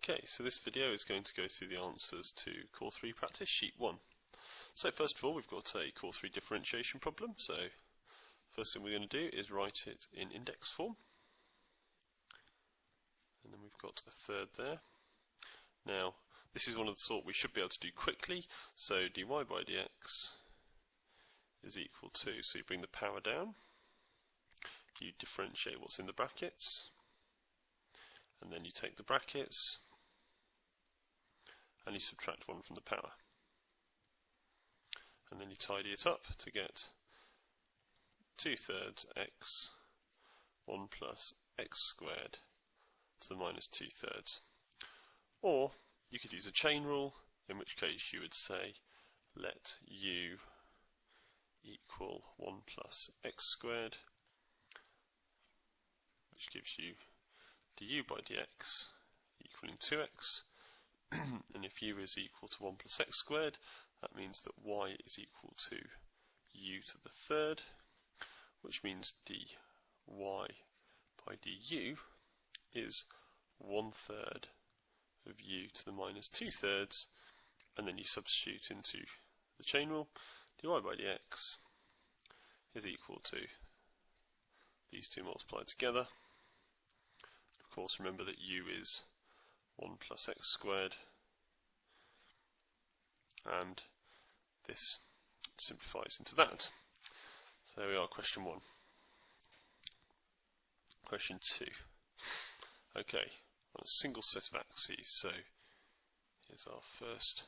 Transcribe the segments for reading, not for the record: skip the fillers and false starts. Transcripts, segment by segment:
Okay, so this video is going to go through the answers to Core 3 Practice Sheet 1. So first of all, we've got a Core 3 differentiation problem. So first thing we're going to do is write it in index form. And then we've got a third there. Now, this is one of the sort we should be able to do quickly. So dy by dx is equal to, so you bring the power down, you differentiate what's in the brackets, and then you take the brackets and you subtract 1 from the power. And then you tidy it up to get 2/3 x 1 plus x squared to the minus 2/3. Or you could use a chain rule, in which case you would say let u equal 1 plus x squared, which gives you du by dx equaling 2x. And if u is equal to 1 plus x squared, that means that y is equal to u to the third, which means dy by du is 1/3 of u to the minus 2/3, and then you substitute into the chain rule. Dy by dx is equal to these two multiplied together. Of course, remember that u is 1 plus x squared, and this simplifies into that. So there we are, question 1. Question 2. Okay, on a single set of axes, so here's our first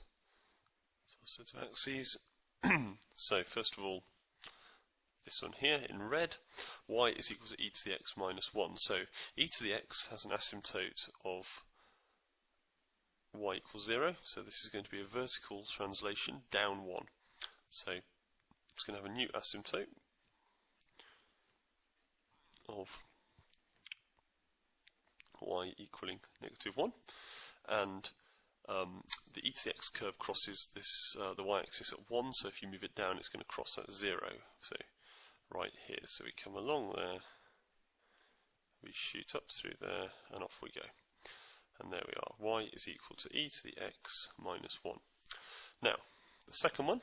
set of axes. So first of all, this one here in red, y is equal to e to the x minus 1. So e to the x has an asymptote of y equals 0, so this is going to be a vertical translation down 1. So it's going to have a new asymptote of y equaling -1, and the e to the x curve crosses this the y-axis at 1, so if you move it down it's going to cross at 0, so right here. So we come along there, we shoot up through there, and off we go. And there we are, y is equal to e to the x minus 1. Now, the second one,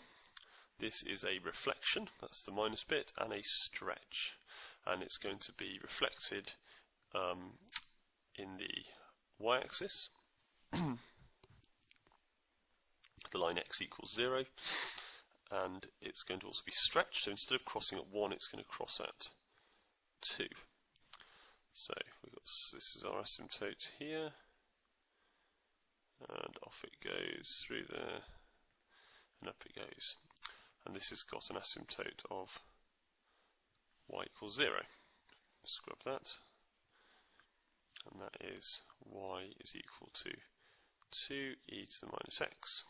this is a reflection, that's the minus bit, and a stretch. And it's going to be reflected in the y-axis. The line x equals 0. And it's going to also be stretched, so instead of crossing at 1, it's going to cross at 2. So we've got, this is our asymptote here. And off it goes through there, and up it goes. And this has got an asymptote of y equals 0. Scrub that. And that is y is equal to 2e to the minus x.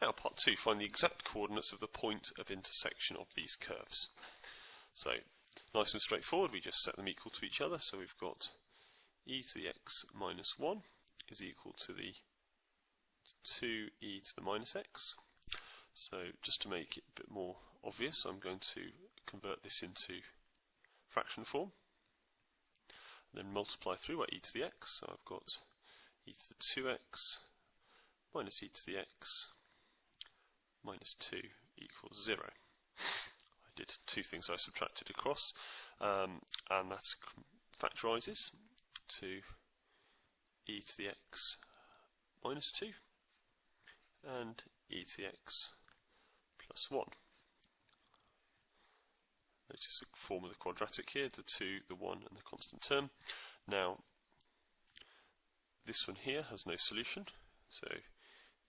Now part 2, find the exact coordinates of the point of intersection of these curves. So nice and straightforward, we just set them equal to each other. So we've got e to the x minus 1 is equal to the 2e to the minus x. So just to make it a bit more obvious, I'm going to convert this into fraction form, then multiply through by e to the x. So I've got e to the 2x minus e to the x minus 2 equals 0. I did two things, I subtracted across, and that factorizes to e to the x minus 2 and e to the x plus 1. Notice the form of the quadratic here, the 2, the 1 and the constant term. Now this one here has no solution, so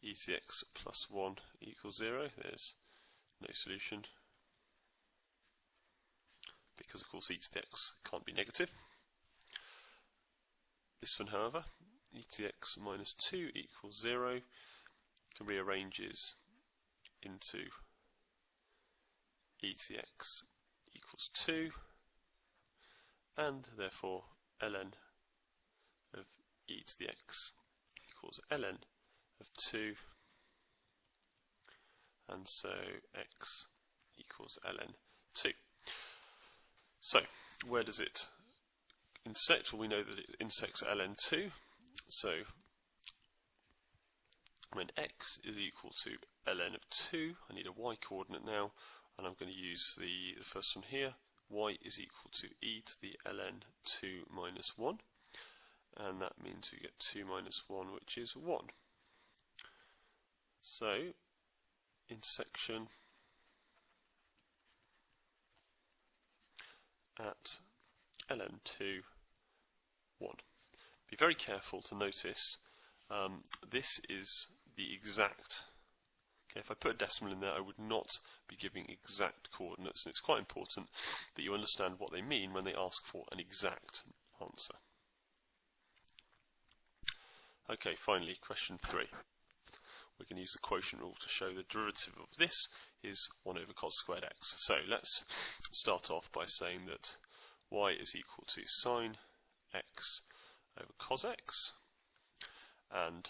e to the x plus 1 equals 0. There's no solution, because of course e to the x can't be negative. This one, however, e to the x minus 2 equals 0, rearranges into e to the x equals 2, and therefore ln of e to the x equals ln of 2, and so x equals ln 2. So where does it intersect? Well, we know that it intersects at ln2, So when x is equal to ln of 2, I need a y coordinate now, and I'm going to use the first one here. Y is equal to e to the ln 2 minus 1, and that means we get 2 minus 1, which is 1. So intersection at ln 2, 1. Be very careful to notice this is the exact. Okay, if I put a decimal in there, I would not be giving exact coordinates, and it's quite important that you understand what they mean when they ask for an exact answer. Okay, finally, question 3. We can use the quotient rule to show the derivative of this is 1 over cos squared x. So let's start off by saying that y is equal to sine x over cos x, and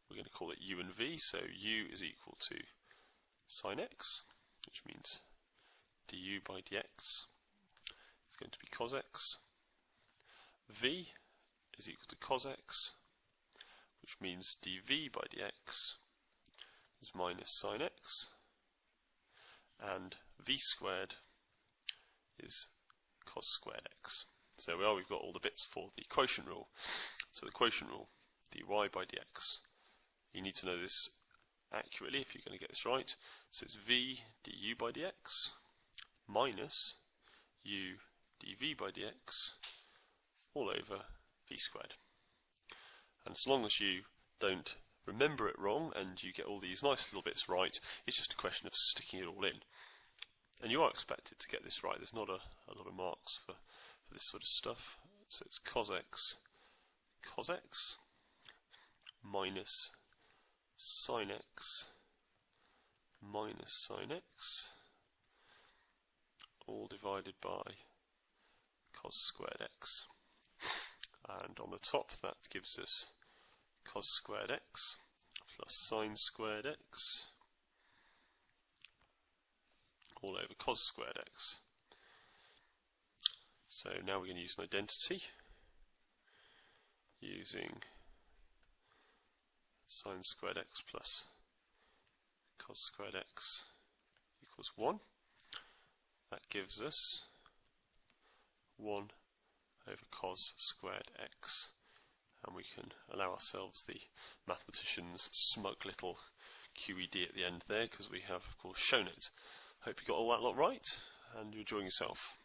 we're going to call it u and v, so u is equal to sine x, which means du by dx is going to be cos x. V is equal to cos x, which means dv by dx is minus sine x, and v squared is cos squared x. So we've got all the bits for the quotient rule. So the quotient rule, dy by dx, you need to know this accurately if you're going to get this right. So it's v du by dx minus u dv by dx all over v squared. And as long as you don't remember it wrong and you get all these nice little bits right, it's just a question of sticking it all in. And you are expected to get this right. There's not a lot of marks for this sort of stuff. So it's cos x minus sin x minus sin x, all divided by cos squared x. And on the top, that gives us cos squared x plus sin squared x all over cos squared x. So now we're going to use an identity using sin squared x plus cos squared x equals 1. That gives us 1 over cos squared x, and we can allow ourselves the mathematician's smug little QED at the end there, because we have, of course, shown it. Hope you got all that lot right, and you're enjoying yourself.